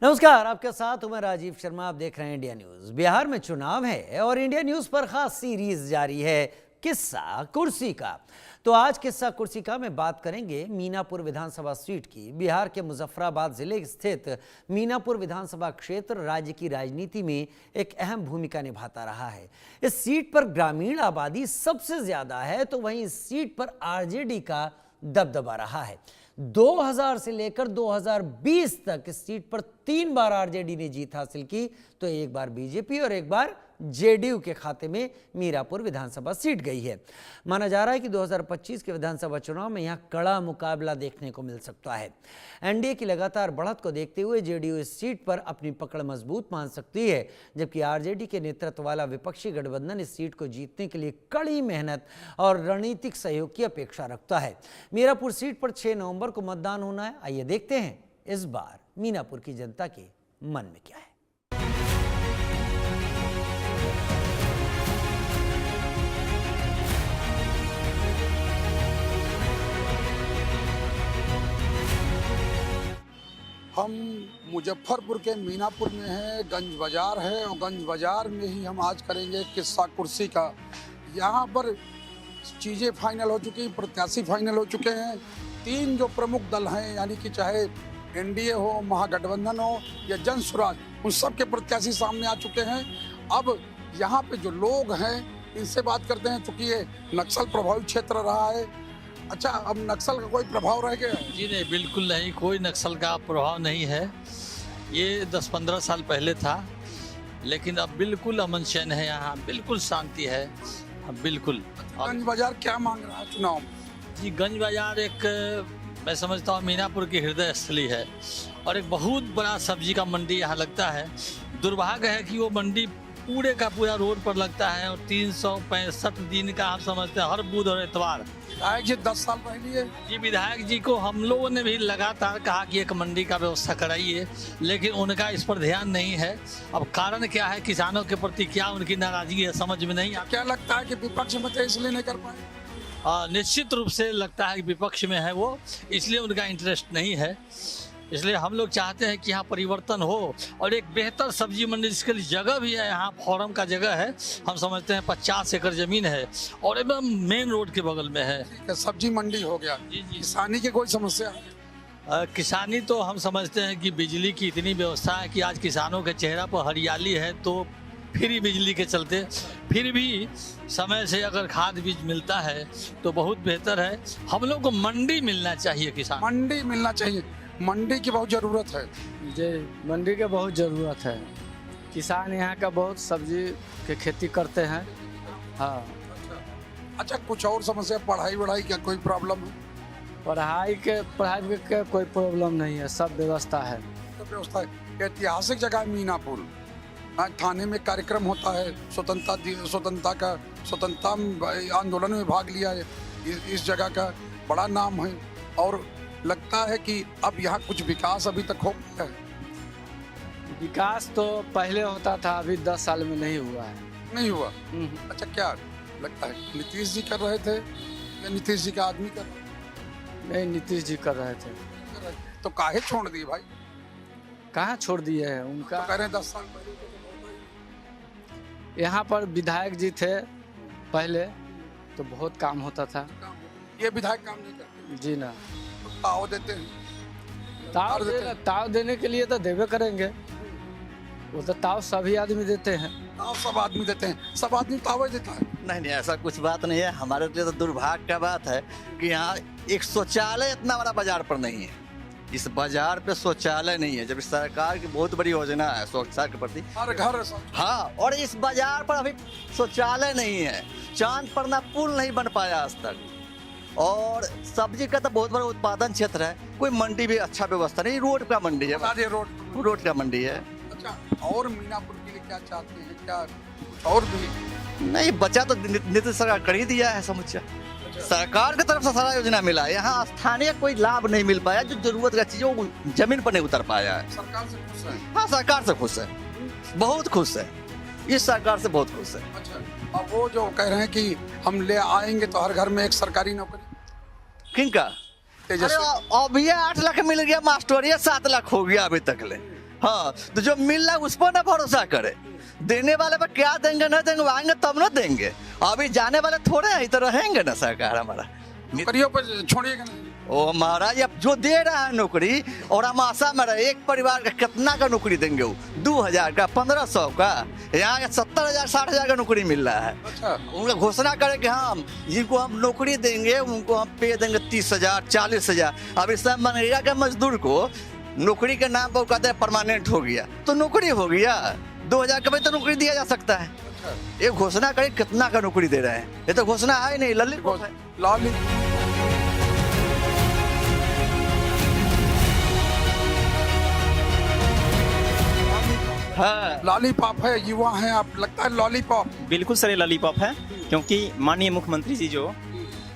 नमस्कार, आपके साथ हूं मैं राजीव शर्मा। आप देख रहे हैं इंडिया न्यूज। बिहार में चुनाव है और इंडिया न्यूज पर खास सीरीज जारी है किस्सा कुर्सी का। तो आज किस्सा कुर्सी का में बात करेंगे मीनापुर विधानसभा सीट की। बिहार के मुजफ्फराबाद जिले स्थित मीनापुर विधानसभा क्षेत्र राज्य की राजनीति में एक अहम भूमिका निभाता रहा है। इस सीट पर ग्रामीण आबादी सबसे ज्यादा है, तो वहीं इस सीट पर आरजेडी का दबदबा रहा है। 2000 से लेकर 2020 तक इस सीट पर 3 बार आरजेडी ने जीत हासिल की, तो एक बार बीजेपी और एक बार जेडीयू के खाते में मीरापुर विधानसभा सीट गई है। माना जा रहा है कि 2025 के विधानसभा चुनाव में यहां कड़ा मुकाबला देखने को मिल सकता है। एनडीए की लगातार बढ़त को देखते हुए जेडीयू इस सीट पर अपनी पकड़ मजबूत मान सकती है, जबकि आरजेडी के नेतृत्व वाला विपक्षी गठबंधन इस सीट को जीतने के लिए कड़ी मेहनत और रणनीतिक सहयोग की अपेक्षा रखता है। मीरापुर सीट पर 6 नवंबर को मतदान होना है। आइए देखते हैं इस बार मीनापुर की जनता के मन में क्या है। हम मुजफ्फरपुर के मीनापुर में हैं, गंज बाजार है और गंज बाजार में ही हम आज करेंगे किस्सा कुर्सी का। यहाँ पर चीज़ें फाइनल हो चुकी, प्रत्याशी फाइनल हो चुके हैं। 3 जो प्रमुख दल हैं, यानी कि चाहे एनडीए हो, महागठबंधन हो या जन स्वराज, उन सब के प्रत्याशी सामने आ चुके हैं। अब यहाँ पे जो लोग हैं इनसे बात करते हैं, चूँकि ये नक्सल प्रभावित क्षेत्र रहा है। अच्छा, अब नक्सल का कोई प्रभाव रह गया? जी नहीं, बिल्कुल नहीं, कोई नक्सल का प्रभाव नहीं है। ये 10-15 साल पहले था, लेकिन अब बिल्कुल अमन चैन है, यहाँ बिल्कुल शांति है। अब बिल्कुल। गंज बाजार क्या मांग रहा है चुनाव में? जी, गंज बाजार एक मैं समझता हूँ मीनापुर की हृदय स्थली है और एक बहुत बड़ा सब्जी का मंडी यहाँ लगता है। दुर्भाग्य है कि वो मंडी पूरे का पूरा रोड पर लगता है और 365 दिन का हम समझते हैं, हर बुध और इतवार। विधायक जी 10 साल पहले जी विधायक जी को हम लोगों ने भी लगातार कहा कि एक मंडी का व्यवस्था कराइए, लेकिन उनका इस पर ध्यान नहीं है। अब कारण क्या है, किसानों के प्रति क्या उनकी नाराजगी है, समझ में नहीं आता। क्या लगता है कि विपक्ष में थे इसलिए नहीं कर पाए? निश्चित रूप से लगता है कि विपक्ष में है वो, इसलिए उनका इंटरेस्ट नहीं है। इसलिए हम लोग चाहते हैं कि यहाँ परिवर्तन हो और एक बेहतर सब्जी मंडी, जिसके लिए जगह भी है, यहाँ फॉरम का जगह है, हम समझते हैं 50 एकड़ जमीन है और एकदम मेन रोड के बगल में है। सब्जी मंडी हो गया। जी जी। किसानी की कोई समस्या है? किसानी तो हम समझते हैं कि बिजली की इतनी व्यवस्था है कि आज किसानों के चेहरा पर हरियाली है, तो फ्री बिजली के चलते फिर भी समय से अगर खाद बीज मिलता है तो बहुत बेहतर है। हम लोग को मंडी मिलना चाहिए, किसान मंडी मिलना चाहिए। मंडी की बहुत ज़रूरत है। जी, मंडी की बहुत ज़रूरत है। किसान यहाँ का बहुत सब्जी की खेती करते हैं। हाँ। अच्छा, कुछ और समस्या, पढ़ाई वढ़ाई का कोई प्रॉब्लम है? पढ़ाई के कोई प्रॉब्लम नहीं है, सब व्यवस्था है। सब व्यवस्था है। ऐतिहासिक जगह है मीनापुर। थाने में कार्यक्रम होता है, स्वतंत्रता आंदोलन में भाग लिया है। इस जगह का बड़ा नाम है और लगता है कि अब यहाँ कुछ विकास अभी तक हो गया है। विकास तो पहले होता था, अभी 10 साल में नहीं हुआ है। नहीं हुआ? अच्छा, क्या लगता है, नीतीश जी कर रहे थे या नीतीश जी का आदमी कर रहे थे? नहीं, नीतीश जी कर रहे थे। तो काहे छोड़ दिए भाई? कहाँ छोड़ दिए हैं उनका? तो कह रहे हैं 10 साल पहले यहाँ पर विधायक जी थे पहले, तो बहुत काम होता था। ये विधायक काम नहीं करते? जी ना। ताव देते हैं। ताव देने के लिए तो देवे करेंगे, वो तो ताव सभी आदमी देते हैं। ताव सब आदमी देते हैं, सब आदमी ताव देता है। नहीं, ऐसा कुछ बात नहीं है। हमारे लिए तो दुर्भाग्य का बात है कि यहाँ एक शौचालय इतना बड़ा बाजार पर नहीं है। इस बाजार पे शौचालय नहीं है, जब सरकार की बहुत बड़ी योजना है स्वच्छता के प्रति, हर घर। हाँ, और इस बाजार पर अभी शौचालय नहीं है। चांद पर ना पुल नहीं बन पाया आज तक। और सब्जी का तो बहुत बड़ा उत्पादन क्षेत्र है, कोई मंडी भी अच्छा व्यवस्था नहीं। रोड का मंडी है, रोड का मंडी है। अच्छा, और मीनापुर के लिए क्या चाहते हैं? क्या कुछ और भी? नहीं, बचा तो नीतीश सरकार कर ही दिया है समूचा। सरकार की तरफ से सारा योजना मिला है, यहाँ स्थानीय कोई लाभ नहीं मिल पाया। जो जरूरत का चीजों जमीन पर नहीं उतर पाया है। सरकार से खुश है? हाँ, सरकार से खुश है, बहुत खुश है, इस सरकार से बहुत खुश है। अच्छा, अब वो जो कह रहे हैं कि हम ले आएंगे तो हर घर में एक सरकारी नौकरी, किनका? अरे अभी 8 लाख मिल गया, मास्टरिया 7 लाख हो गया अभी तक ले। हाँ, तो जो मिल रहा है उस पर ना भरोसा करे, देने वाले पर क्या देंगे न देंगे, आएंगे तब ना देंगे। अभी जाने वाले थोड़े हैं, इधर रहेंगे ना सरकार हमारा। नौकरियों पर छोड़िएगा नहीं। ओ महाराज, अब जो दे रहा है नौकरी, और हम आशा में रहे एक परिवार का कितना का नौकरी देंगे वो, 2000 का, 1500 का, यहाँ 70,000 60,000 का नौकरी मिल रहा है। अच्छा, उनका घोषणा करे कि हम जिनको हम नौकरी देंगे उनको हम पे देंगे 30,000 40,000। अब इस समय मनरेगा के मजदूर को नौकरी के नाम पर कहते हैं परमानेंट हो गया, तो नौकरी हो गया, 2000 का तो नौकरी दिया जा सकता है। ये घोषणा करे कितना का नौकरी दे रहे हैं, ये तो घोषणा है नहीं, ललित है। लाली हाँ, लॉलीपॉप है, युवा हैं आप, लगता है लॉलीपॉप। बिल्कुल सर, ये लॉलीपॉप है, क्योंकि माननीय मुख्यमंत्री जी जो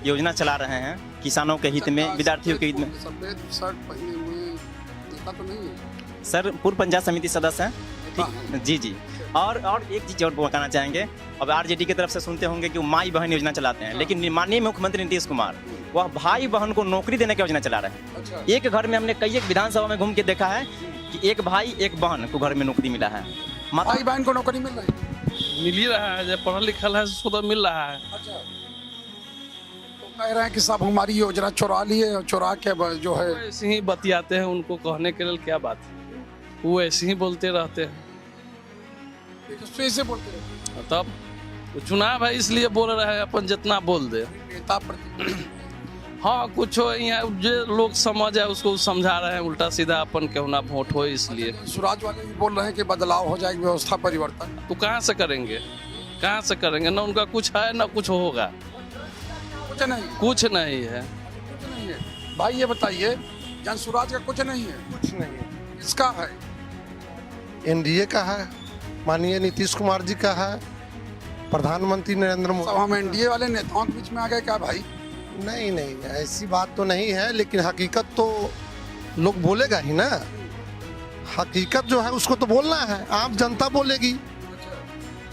योजना चला रहे हैं किसानों के हित में, विद्यार्थियों के हित में। सफेद शर्ट पहने हुए नेता तो नहीं है? सर पूर्व पंचायत समिति सदस्य हैं। नेता हैं। ठीक, जी जी। और एक चीज और बताना चाहेंगे, अब आरजेडी की तरफ से सुनते होंगे कि वो माई बहन योजना चलाते हैं, लेकिन माननीय मुख्यमंत्री नीतीश कुमार वह भाई बहन को नौकरी देने की योजना चला रहे हैं। अच्छा, एक घर में हमने कई एक विधानसभा में घूम के देखा है कि एक भाई एक बहन को घर में नौकरी मिला है। भाई बहन को नौकरी मिल रही है। मिल ही रहा है, जब पढ़ा लिखा है उसको तो मिल रहा है। अच्छा, तो कह रहे हैं कि सब हमारी योजना चुरा लिए और चुरा के जो है। ऐसे ही बतियाते हैं, उनको कहने के लिए क्या बात है, वो ऐसे ही बोलते रहते हैं। से बोलते रहे तब तो चुनाव है इसलिए बोल रहे हैं, अपन जितना बोल दे। नेता प्रति हाँ, कुछ हो यहाँ जो लोग समझ है उसको समझा रहे हैं, उल्टा सीधा अपन क्यों ना वोट हो इसलिए। स्वराज वाले भी बोल रहे हैं कि बदलाव हो जाएगी, व्यवस्था परिवर्तन। तो कहाँ से करेंगे, कहाँ से करेंगे? ना उनका कुछ है ना कुछ होगा, कुछ नहीं, कुछ नहीं है। कुछ नहीं है। भाई ये बताइए, जन स्वराज का कुछ नहीं है? कुछ नहीं। इसका है एनडीए का है, माननीय नीतीश कुमार जी का है, प्रधानमंत्री नरेंद्र सब मोदी। हम एनडीए वाले नेताओं के बीच में आ गए क्या भाई? नहीं नहीं, ऐसी बात तो नहीं है, लेकिन हकीकत तो लोग बोलेगा ही ना। हकीकत जो है उसको तो बोलना है, आम जनता बोलेगी।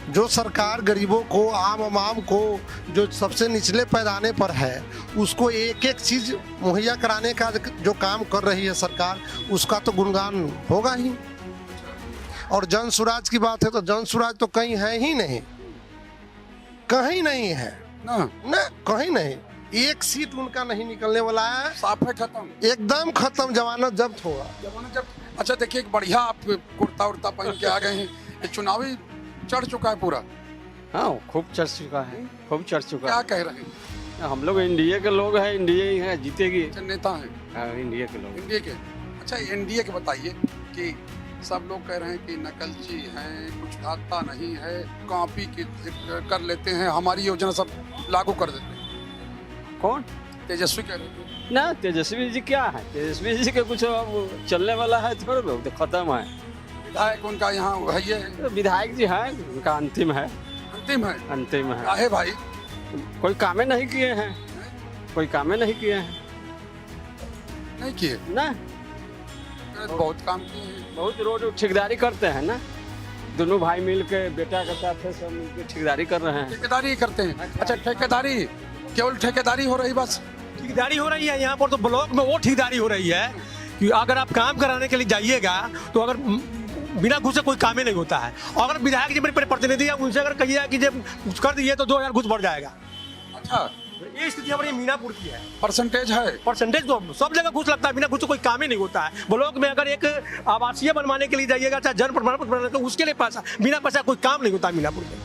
जो सरकार गरीबों को, आम को, जो सबसे निचले पैदाने पर है, उसको एक एक चीज मुहैया कराने का जो काम कर रही है सरकार, उसका तो गुणगान होगा ही। और जन स्वराज की बात है तो जन स्वराज तो कहीं है ही नहीं, कहीं नहीं है ना, कहीं नहीं। एक सीट उनका नहीं निकलने वाला है, साफ है, खत्म, एकदम खत्म, जमानत जब्त होगा। जमानत जब। अच्छा देखिए, एक बढ़िया आप कुर्ता उर्ता पहन के आ गए हैं, ये चुनावी चढ़ चुका है पूरा। हाँ, खूब चढ़ चुका है, खूब चढ़ चुका क्या कह रहे हैं? है। हम लोग एनडीए के लोग हैं, एनडीए ही है, जीतेगी। अच्छा, नेता हैं एनडीए के लोग। एनडीए के। अच्छा, एनडीए के बताइए कि सब लोग कह रहे हैं कि नकलची हैं, कुछ आता नहीं है, कॉपी कर लेते हैं, हमारी योजना सब लागू कर देते हैं। कौन? तेजस्वी कह रहे हैं। ना, तेजस्वी जी क्या है, तेजस्वी जी के कुछ अब चलने वाला है थोड़े, लोग तो खत्म है। विधायक उनका यहाँ है, ये तो विधायक जी हैं, उनका अंतिम है, अंतिम है। अंतिम है। काहे भाई? कोई कामें नहीं किए हैं, कोई कामें नहीं किए हैं नहीं किए? ना। बहुत काम किए हैं। बहुत रोड ठेकेदारी करते हैं ना, दोनों भाई मिल के बेटा के साथ सब मिलकर ठेकेदारी कर रहे हैं। ठेकेदारी ही करते हैं। अच्छा, ठेकेदारी, केवल ठेकेदारी हो रही बस? ठेकेदारी हो रही है यहाँ पर, तो ब्लॉक में वो ठेकेदारी हो रही है कि अगर आप काम कराने के लिए जाइएगा तो अगर बिना घूस से कोई काम ही नहीं होता है। और अगर विधायक जी मेरे प्रतिनिधि है, उनसे अगर कहिए कि जब कुछ कर दिए तो 2000 घूस बढ़ जाएगा। अच्छा, ये स्थिति हमारी मीनापुर की है। परसेंटेज है? परसेंटेज तो सब जगह घूस लगता है, बिना घूस से कोई काम ही नहीं होता है। ब्लॉक में अगर एक आवासीय बनवाने के लिए जाइएगा, चाहे जन्म प्रमाण पत्र बनाने, तो उसके लिए पैसा, बिना पैसा कोई काम नहीं होता है मीनापुर में,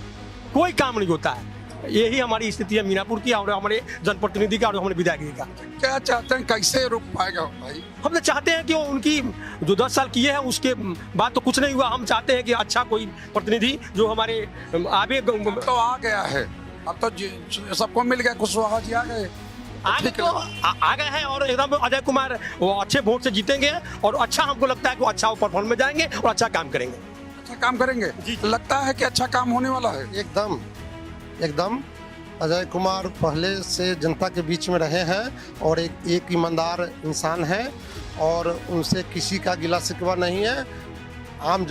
कोई काम नहीं होता है। यही हमारी स्थिति है मीनापुर की, और हमारे जनप्रतिनिधि का और हमारे विधायक जी का। क्या चाहते हैं, कैसे रुक पाएगा भाई? हम तो चाहते हैं कि वो उनकी जो 10 साल किए हैं उसके बाद तो कुछ नहीं हुआ। हम चाहते हैं कि अच्छा कोई प्रतिनिधि जो हमारे आगे तो आ गया है, अब तो सबको मिल गया, कुशवाहा जी आ गए, आगे तो आ गए हैं, और एकदम अजय कुमार वो अच्छे वोट से जीतेंगे, और अच्छा हमको लगता है कि वो अच्छा परफॉर्म में जाएंगे और अच्छा काम करेंगे। अच्छा काम करेंगे, लगता है कि अच्छा काम होने वाला है। एकदम एकदम अजय कुमार पहले से जनता के बीच में रहे हैं और एक ईमानदार इंसान है, और उनसे किसी का गिला शिकवा नहीं है। आम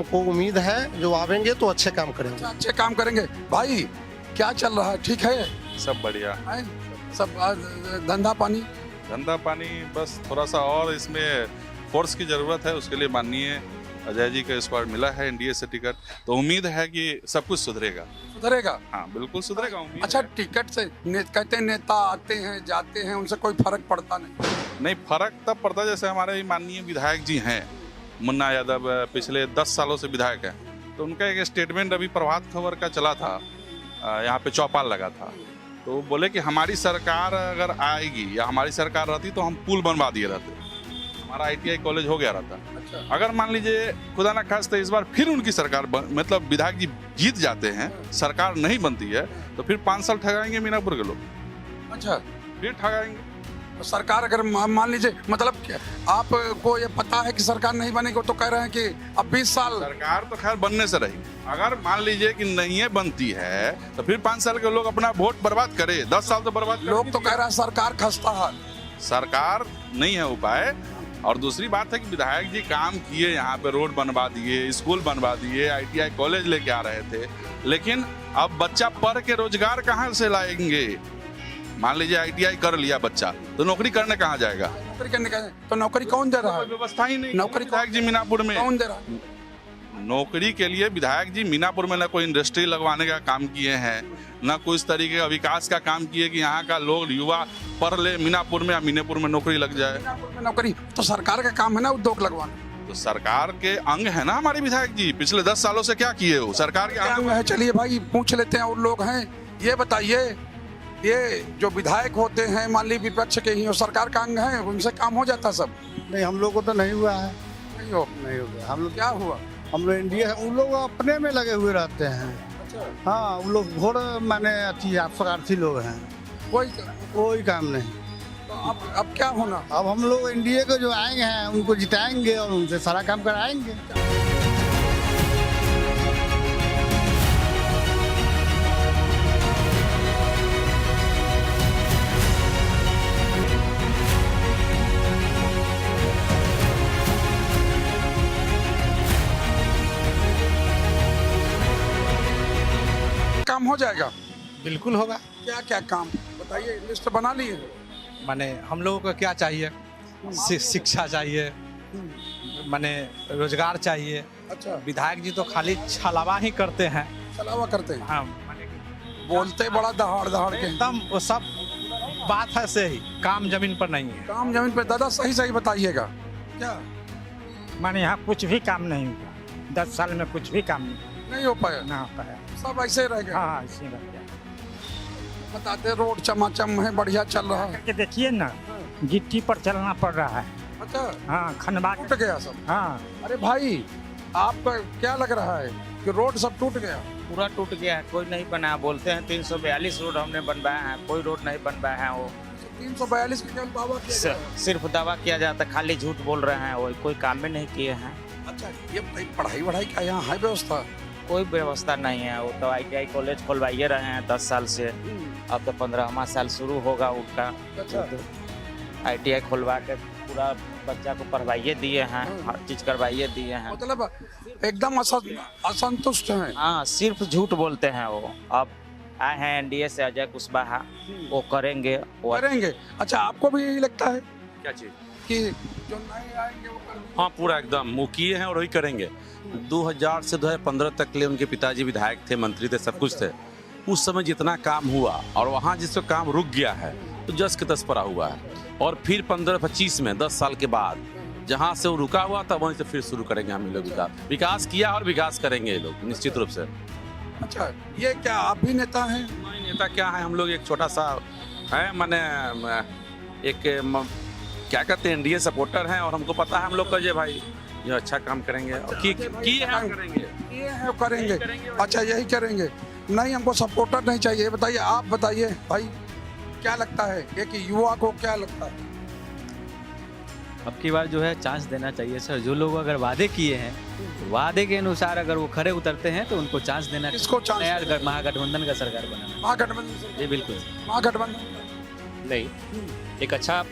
को उम्मीद है जो आवेंगे तो अच्छे काम करेंगे। अच्छे काम करेंगे। भाई क्या चल रहा है, ठीक है? सब बढ़िया है? सब धंधा पानी बस थोड़ा सा और इसमें फोर्स की ज़रूरत है, उसके लिए माननीय अजय जी का इस बार मिला है एनडीए से टिकट, तो उम्मीद है कि सब कुछ सुधरेगा। सुधरेगा? हाँ बिल्कुल सुधरेगा, उम्मीद अच्छा, है। टिकट से कहते हैं नेता आते हैं जाते हैं, उनसे कोई फर्क पड़ता नहीं? फर्क तब पड़ता है जैसे हमारे माननीय विधायक जी हैं, मुन्ना यादव पिछले 10 सालों से विधायक हैं, तो उनका एक स्टेटमेंट अभी प्रभात खबर का चला था, यहाँ पे चौपाल लगा था, तो बोले कि हमारी सरकार अगर आएगी या हमारी सरकार रहती तो हम पुल बनवा दिए रहते, हमारा ITI कॉलेज हो गया रहता। अच्छा। अगर मान लीजिए खुदा ना खास्ता इस बार फिर उनकी सरकार मतलब विधायक जी जीत जाते हैं, सरकार नहीं बनती है, तो फिर 5 साल ठगाएंगे मीनापुर के लोग। अच्छा, फिर ठगाएंगे। तो सरकार अगर मान लीजिए, मतलब आपको ये पता है कि सरकार नहीं बनेगी, तो कह रहे हैं कि अब 20 साल सरकार तो खैर बनने से रही, अगर मान लीजिए कि नहीं बनती है तो फिर 5 साल के लोग अपना वोट बर्बाद करे, 10 साल तो बर्बाद। लोग तो कह रहे हैं सरकार खस्ता है। सरकार नहीं है उपाय। और दूसरी बात है कि विधायक जी काम किए, यहाँ पे रोड बनवा दिए, स्कूल बनवा दिए, ITI कॉलेज लेके आ रहे थे, लेकिन अब बच्चा पढ़ के रोजगार कहाँ से लाएंगे? मान लीजिए ITI कर लिया बच्चा, तो नौकरी करने कहाँ जाएगा? नौकरी करने का तो नौकरी कौन दे रहा है? व्यवस्था ही नहीं। नौकरी विधायक जी मीनापुर में कौन दे रहा है? नौकरी के लिए विधायक जी मीनापुर में ना कोई इंडस्ट्री लगवाने का काम किए हैं, ना कोई इस तरीके का विकास का काम किए कि यहाँ का लोग युवा पढ़ ले मीनापुर में या मीनापुर में नौकरी लग जाए। मीनापुर में नौकरी तो सरकार का काम है ना, उद्योग लगवाना। तो सरकार के अंग है ना हमारे विधायक जी, पिछले 10 सालों से क्या किए हो? सरकार के अंग है। चलिए भाई पूछ लेते हैं, और लोग हैं, ये बताइए, ये जो विधायक होते हैं मान ली विपक्ष के ही, और सरकार का अंग है, उनसे काम हो जाता सब? नहीं, हम लोग को तो नहीं हुआ है। नहीं हो गया। हम लोग क्या हुआ? हम लोग इंडिया, उन लोग अपने में लगे हुए रहते हैं। हाँ, उन लोग घोर माने अति स्वार्थी लोग हैं, कोई काम नहीं। तो अब क्या होना? अब हम लोग इंडिया को जो आएंगे हैं उनको जिताएंगे और उनसे सारा काम कराएंगे। काम हो जाएगा? बिल्कुल होगा। क्या क्या काम बताइए, लिस्ट बना लिए? माने हम लोगों को क्या चाहिए? शिक्षा चाहिए, माने रोजगार चाहिए। अच्छा, विधायक जी तो खाली छलावा ही करते हैं। छलावा करते हैं? हाँ, बोलते बड़ा दहाड़ दहाड़ के। एकदम वो सब बात है सही, काम जमीन पर नहीं है। काम जमीन पर दादा सही सही बताइएगा। क्या माने यहाँ कुछ भी काम नहीं हुआ, 10 साल में कुछ भी काम नहीं हो पाया? ना हो पाया, सब ऐसे रह गए। हाँ ऐसे रह गया। बताते रोड चमाचम है, बढ़िया चल रहा है। करके देखिए ना, गिट्टी पर चलना पड़ रहा है। अच्छा, हाँ, खनबा टूट गया सब। हाँ, अरे भाई, आपका क्या लग रहा है कि रोड सब टूट गया? पूरा टूट गया है, कोई नहीं बना। बोलते हैं 342 रोड हमने बनवाया है, कोई रोड नहीं बनवाया है। वो 342 के केवल दावा किया गया है। सिर्फ दावा किया जाता है, खाली झूठ बोल रहे हैं, वो कोई काम में नहीं किए हैं। अच्छा, ये पढ़ाई वढ़ाई का यहाँ है व्यवस्था? कोई व्यवस्था नहीं है। वो तो ITI कॉलेज खोलवाइए रहे हैं 10 साल से, अब तो 15वां साल शुरू होगा उनका। अच्छा। ITI खोलवा के पूरा बच्चा को पढ़वाइए दिए हैं, हर चीज करवाइए दिए हैं। मतलब एकदम असंतुष्ट हैं। हाँ, सिर्फ झूठ बोलते हैं वो। अब आए हैं NDA से अजय कुशवाहा, वो करेंगे। अच्छा, आपको भी यही लगता है क्या चीज कि जो नए आएंगे वो करेंगे? हाँ, पूरा एकदम वो किए हैं और वही करेंगे। 2000 से 2015 तक के लिए उनके पिताजी विधायक थे, मंत्री थे, सब कुछ थे। उस समय जितना काम हुआ और वहाँ जिससे काम रुक गया है तो 10 के 10 पड़ा हुआ है। और फिर 15-25 में 10 साल के बाद जहाँ से वो रुका हुआ था वहीं से फिर शुरू करेंगे हम लोग। विकास किया और विकास करेंगे ये लोग निश्चित रूप से। अच्छा, ये क्या आप भी नेता हैं? नहीं, नेता क्या है, हम लोग एक छोटा सा है, माने एक क्या कहते हैं NDA सपोर्टर हैं, और हमको पता है हम लोग का ये भाई ये अच्छा काम करेंगे और करेंगे। अच्छा, यही करेंगे। नहीं, हमको सपोर्टर नहीं चाहिए। बताइए, आप बताइए भाई, क्या लगता है एक युवा को, क्या लगता है? अब की बार जो है चांस देना चाहिए सर। जो लोग अगर वादे किए हैं, वादे के अनुसार अगर वो खरे उतरते हैं तो उनको चांस देना। किसको चांस? नया महागठबंधन का सरकार बनाना। महागठबंधन? जी बिल्कुल। महागठबंधन नहीं, एक अच्छा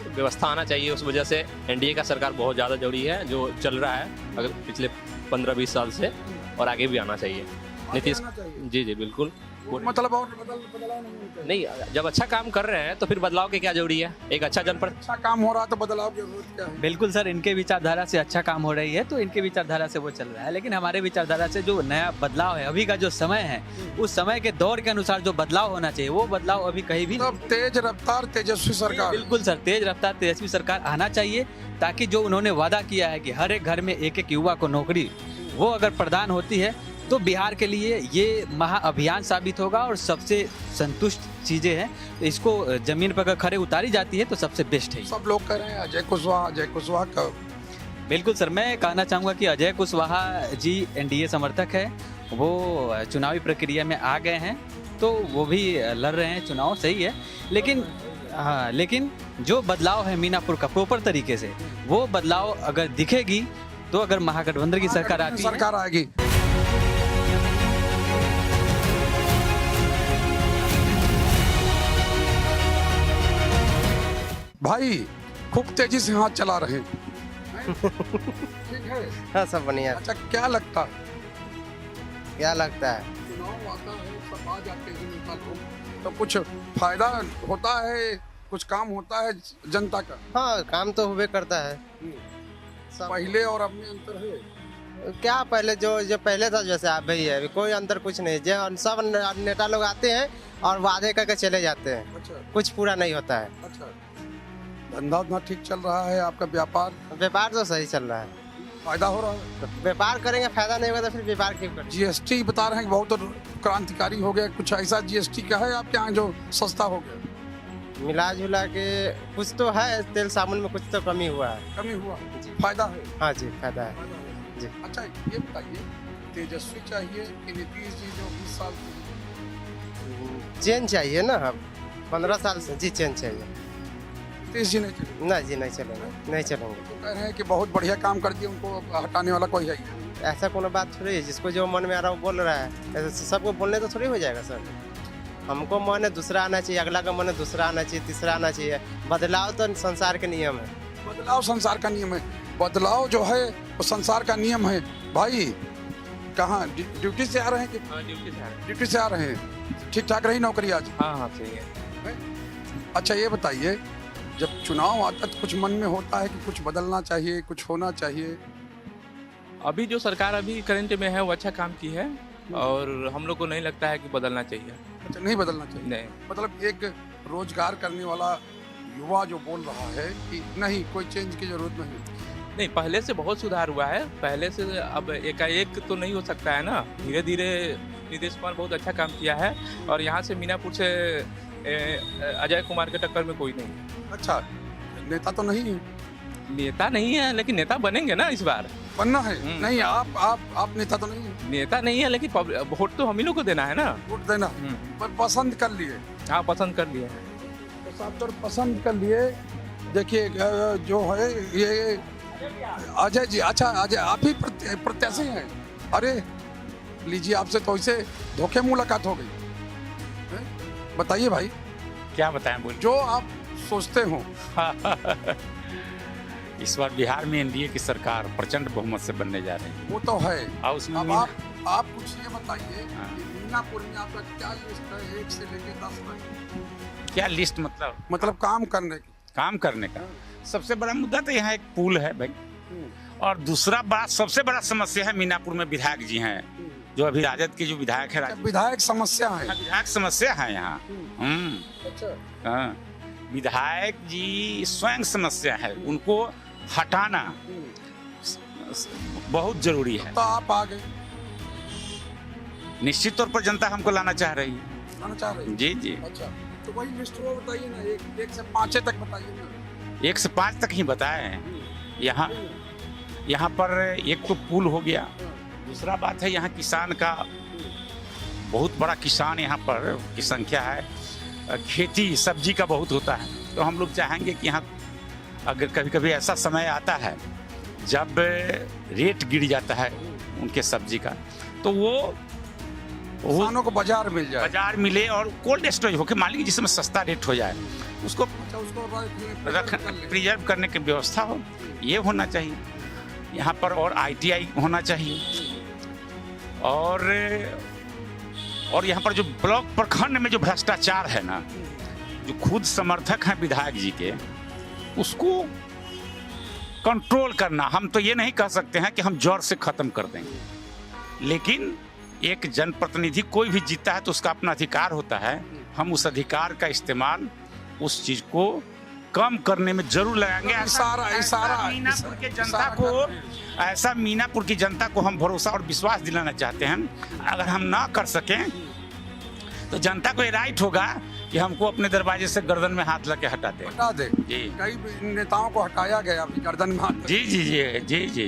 व्यवस्था आना चाहिए। उस वजह से NDA का सरकार बहुत ज़्यादा जरूरी है, जो चल रहा है अगर पिछले 15-20 साल से, और आगे भी आना चाहिए। नीतीश जी बिल्कुल। मतलब और बदलाव नहीं होता है। नहीं, जब अच्छा काम कर रहे हैं तो फिर बदलाव की क्या जरूरी है? एक अच्छा जनप्रतिनिधि अच्छा काम हो रहा है तो बदलाव की जरूरत क्या है? बिल्कुल सर, इनके विचारधारा से अच्छा काम हो रही है तो इनके विचारधारा से वो चल रहा है, लेकिन हमारे विचारधारा से जो नया बदलाव है, अभी का जो समय है, उस समय के दौर के अनुसार जो बदलाव होना चाहिए वो बदलाव अभी कहीं भी तब तेज रफ्तार तेजस्वी सरकार। बिल्कुल सर, तेज रफ्तार तेजस्वी सरकार आना चाहिए, ताकि जो उन्होंने वादा किया है कि हर एक घर में एक एक युवा को नौकरी, वो अगर प्रदान होती है तो बिहार के लिए ये महाअभियान साबित होगा और सबसे संतुष्ट चीज़ें हैं। तो इसको जमीन पर अगर खड़े उतारी जाती है तो सबसे बेस्ट है। सब लोग कह रहे हैं अजय कुशवाहा का। बिल्कुल सर, मैं कहना चाहूँगा कि अजय कुशवाहा जी एनडीए समर्थक है, वो चुनावी प्रक्रिया में आ गए हैं तो वो भी लड़ रहे हैं चुनाव, सही है, लेकिन हाँ, लेकिन जो बदलाव है मीनापुर का प्रॉपर तरीके से, वो बदलाव अगर दिखेगी तो अगर महागठबंधन की सरकार आती है, सरकार आएगी। भाई खूब तेजी से हाथ चला रहे हैं। ठीक है। हाँ, सब बढ़िया। अच्छा, क्या लगता है? क्या लगता है? चुनाव आता है, सब आ जाते हैं नेता लोग, तो कुछ फायदा होता है, कुछ काम होता है जनता का। हाँ, काम तो हुए करता है। पहले और अब में अंतर है? क्या पहले जो पहले था जैसे अब भी है, अभी कोई अंतर कुछ नहीं। जो सब नेता लोग आते हैं और वादे करके चले जाते हैं। अच्छा। कुछ पूरा नहीं होता है। अच्छा, धंधा उतना ठीक चल रहा है? आपका व्यापार तो सही चल रहा है। फायदा हो रहा है? व्यापार करेंगे, फायदा नहीं होगा तो फिर व्यापार क्यों करें? जीएसटी बता रहे हैं कि बहुत क्रांतिकारी हो गया, कुछ ऐसा जीएसटी का है आपके यहाँ जो सस्ता हो गया? मिला जुला के कुछ तो है, तेल साबुन में कुछ तो कमी हुआ है। कमी हुआ जी, फायदा है? हाँ जी, फायदा है जी। अच्छा, ये बताइए, तेजस्वी चाहिए कि नीतीश जी जो 20 साल चेंज चाहिए ना? अब 15 साल से जी चेंज चाहिए। नीतीश जी नहीं चाहिए? नहीं जी, नहीं चलेंगे, नहीं चलेंगे। तो कह रहे हैं कि बहुत बढ़िया काम कर दिया, उनको हटाने वाला कोई है ही नहीं। ऐसा कोनो बात थोड़ी है, जिसको जो मन में आ रहा है वो बोल रहा है। ऐसे सबको बोलने तो थोड़ी हो जाएगा सर। हमको मन है दूसरा आना चाहिए, अगला का मन है दूसरा आना चाहिए, तीसरा आना चाहिए। बदलाव तो संसार के नियम है। बदलाव संसार का नियम है। बदलाव जो है वो संसार का नियम है। भाई कहाँ ड्यूटी से आ रहे हैं कि? ड्यूटी से आ रहे हैं। ठीक ठाक रही नौकरी आज? हाँ, सही है। अच्छा, ये बताइए, जब चुनाव आता है तो कुछ मन में होता है कि कुछ बदलना चाहिए, कुछ होना चाहिए? अभी जो सरकार अभी करंट में है वो अच्छा काम की है और हम लोग को नहीं लगता है कि बदलना चाहिए। अच्छा, नहीं बदलना चाहिए? नहीं। मतलब एक रोजगार करने वाला युवा जो बोल रहा है कि नहीं, कोई चेंज की जरूरत नहीं, पहले से बहुत सुधार हुआ है। पहले से अब एकाएक तो नहीं हो सकता है ना, धीरे धीरे नीतीश कुमार बहुत अच्छा काम किया है और यहाँ से मीनापुर से अजय कुमार के टक्कर में कोई नहीं है। अच्छा, नेता तो नहीं है? नेता नहीं है, लेकिन नेता बनेंगे ना इस बार। बनना है? नहीं, आप नेता तो नहीं है? नेता नहीं है, लेकिन वोट तो हम ही लोग को देना है ना। वोट देना, पर पसंद कर लिए? हाँ, पसंद कर लिए। तो साहब तो पसंद कर लिए। देखिए जो है ये अजय जी, अच्छा अजय आप ही प्रत्याशी हैं? अरे लीजिए, आपसे तो इसे धोखे मुलाकात हो गई। बताइए भाई, क्या बताएं, बोलिए। जो आप सोचते हो। इस बार बिहार में एनडीए की सरकार प्रचंड बहुमत से बनने जा रही है। वो तो है। और उसमें अब आप कुछ ये बताइए कि मीनापुर में आपका क्या लिस्ट है 1 से लेकर 10 तक? क्या लिस्ट? मतलब काम करने की? काम करने का सबसे बड़ा मुद्दा तो यहाँ एक पुल है भाई, और दूसरा सबसे बड़ा समस्या है मीनापुर में विधायक जी हैं, जो अभी राजद के जो विधायक है। विधायक समस्या है? विधायक समस्या है यहाँ। अच्छा। हाँ, विधायक जी स्वयं समस्या है, उनको हटाना बहुत जरूरी है। तो आप आ गए। निश्चित तौर पर जनता हमको लाना चाह रही है। लाना चाह रही है? जी जी। अच्छा, तो वही लिस्ट वो बताइए ना, 1 से 5 तक बताइए ना। 1 से 5 तक ही बताए। यहाँ पर एक तो पुल हो गया, दूसरा बात है यहाँ किसान का बहुत बड़ा किसान यहाँ पर की संख्या है, खेती सब्जी का बहुत होता है। तो हम लोग चाहेंगे कि यहाँ अगर कभी कभी ऐसा समय आता है जब रेट गिर जाता है उनके सब्जी का, तो वो किसानों को बाजार मिल जाए, बाजार मिले और कोल्ड स्टोरेज होकर मालिक जिसमें सस्ता रेट हो जाए, उसको प्रिजर्व करने की व्यवस्था हो, ये होना चाहिए यहाँ पर। और ITI होना चाहिए और और यहाँ पर जो ब्लॉक प्रखंड में जो भ्रष्टाचार है ना, जो खुद समर्थक हैं विधायक जी के, उसको कंट्रोल करना। हम तो ये नहीं कह सकते हैं कि हम जड़ से खत्म कर देंगे, लेकिन एक जनप्रतिनिधि कोई भी जीता है तो उसका अपना अधिकार होता है। हम उस अधिकार का इस्तेमाल उस चीज को कम करने में जरूर लगाएंगे। ऐसा मीनापुर की जनता को हम भरोसा और विश्वास दिलाना चाहते हैं। अगर हम ना कर सकें तो जनता को ये राइट होगा कि हमको अपने दरवाजे से गर्दन में हाथ लगे हटा दे। जी, कई नेताओं को हटाया गया अपनी गर्दन में हाथ। जी जी जी जी जी।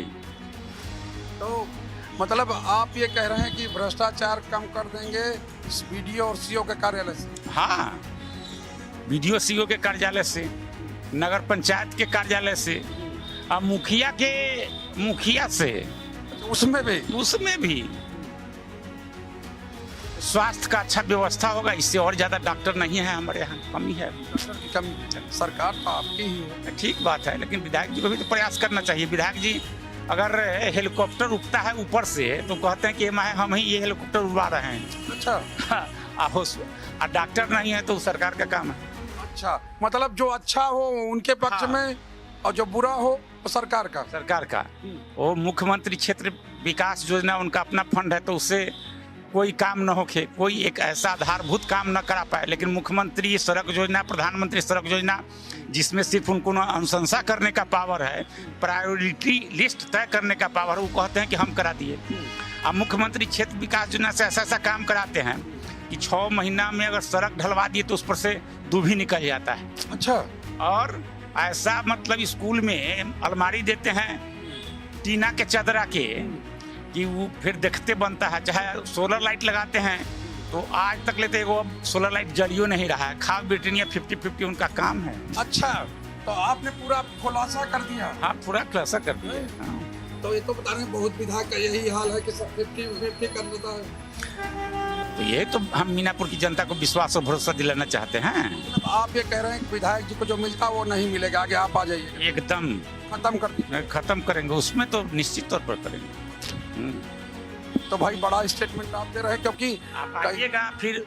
तो मतलब आप ये कह रहे हैं कि भ्रष्टाचार कम कर देंगे बीडीओ और सीओ के कार्यालय से? हाँ, बीडीओ सीओ के कार्यालय से, नगर पंचायत के कार्यालय से, और मुखिया से, उसमें भी स्वास्थ्य का अच्छा व्यवस्था होगा। इससे और ज्यादा डॉक्टर नहीं है हमारे यहाँ, कमी है। कमी सरकार तो आपकी ही है, ठीक बात है, लेकिन विधायक जी को भी तो प्रयास करना चाहिए। विधायक जी अगर हेलीकॉप्टर उड़ता है ऊपर से तो कहते हैं कि हम ही ये हेलीकॉप्टर उड़वा रहे हैं। अच्छा। और डॉक्टर नहीं है तो सरकार का काम है। अच्छा, मतलब जो अच्छा हो उनके पक्ष में और जो बुरा हो वो सरकार का। वो मुख्यमंत्री क्षेत्र विकास योजना उनका अपना फंड है, तो उससे कोई काम न होके, कोई एक ऐसा आधारभूत काम न करा पाए। लेकिन मुख्यमंत्री सड़क योजना, प्रधानमंत्री सड़क योजना, जिसमें सिर्फ उनको अनुशंसा करने का पावर है, प्रायोरिटी लिस्ट तय करने का पावर है, वो कहते हैं कि हम करा दिए। अब मुख्यमंत्री क्षेत्र विकास योजना से ऐसा काम कराते हैं कि 6 महीना में अगर सड़क ढलवा दिए तो उस पर से दूभी निकल जाता है। अच्छा। और ऐसा मतलब स्कूल में अलमारी देते हैं टीना के चदरा के कि वो फिर देखते बनता है। चाहे सोलर लाइट लगाते हैं तो आज तक लेते वो सोलर लाइट जलियो नहीं रहा है। खाद ब्रिटेनिया 50-50 उनका काम है। अच्छा, तो आपने पूरा खुलासा कर दिया? हाँ, पूरा खुलासा कर दिया। हाँ। तो ये तो बता रहे हैं बहुत विधायक का यही हाल है कि सब 50-50 कर देता है। तो ये तो हम मीनापुर की जनता को विश्वास और भरोसा दिलाना चाहते हैं। आप ये कह रहे हैं कि विधायक जी को जो मिलता है वो नहीं मिलेगा, आगे आप आ जाइए। एकदम खत्म करेंगे, उसमें तो निश्चित तौर पर करेंगे। तो भाई बड़ा स्टेटमेंट आप दे रहे हैं, क्योंकि आप आइएगा फिर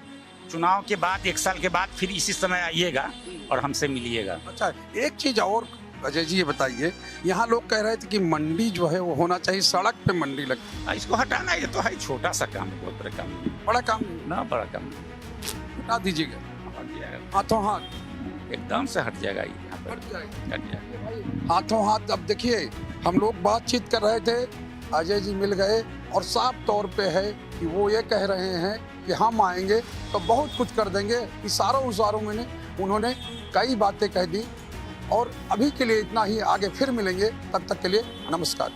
चुनाव के बाद 1 साल के बाद फिर इसी समय आइएगा और हमसे मिलिएगा। अच्छा, एक चीज और अजय जी ये बताइए, यहाँ लोग कह रहे थे कि मंडी जो है वो होना चाहिए, सड़क पे मंडी लगे। इसको हटाना है, ये तो है छोटा सा काम है, बहुत बड़ा काम नहीं। बड़ा काम ना, बड़ा काम हटा दीजिएगा। हट जाएगा हाथों हाथ, एकदम से हट जाएगा। हट जाएगा हाथों हाथ। अब देखिए, हम लोग बातचीत कर रहे थे, अजय जी मिल गए और साफ तौर पे है कि वो ये कह रहे हैं कि हम आएंगे तो बहुत कुछ कर देंगे। इशारों में उन्होंने कई बातें कह दी। और अभी के लिए इतना ही, आगे फिर मिलेंगे, तब तक के लिए नमस्कार।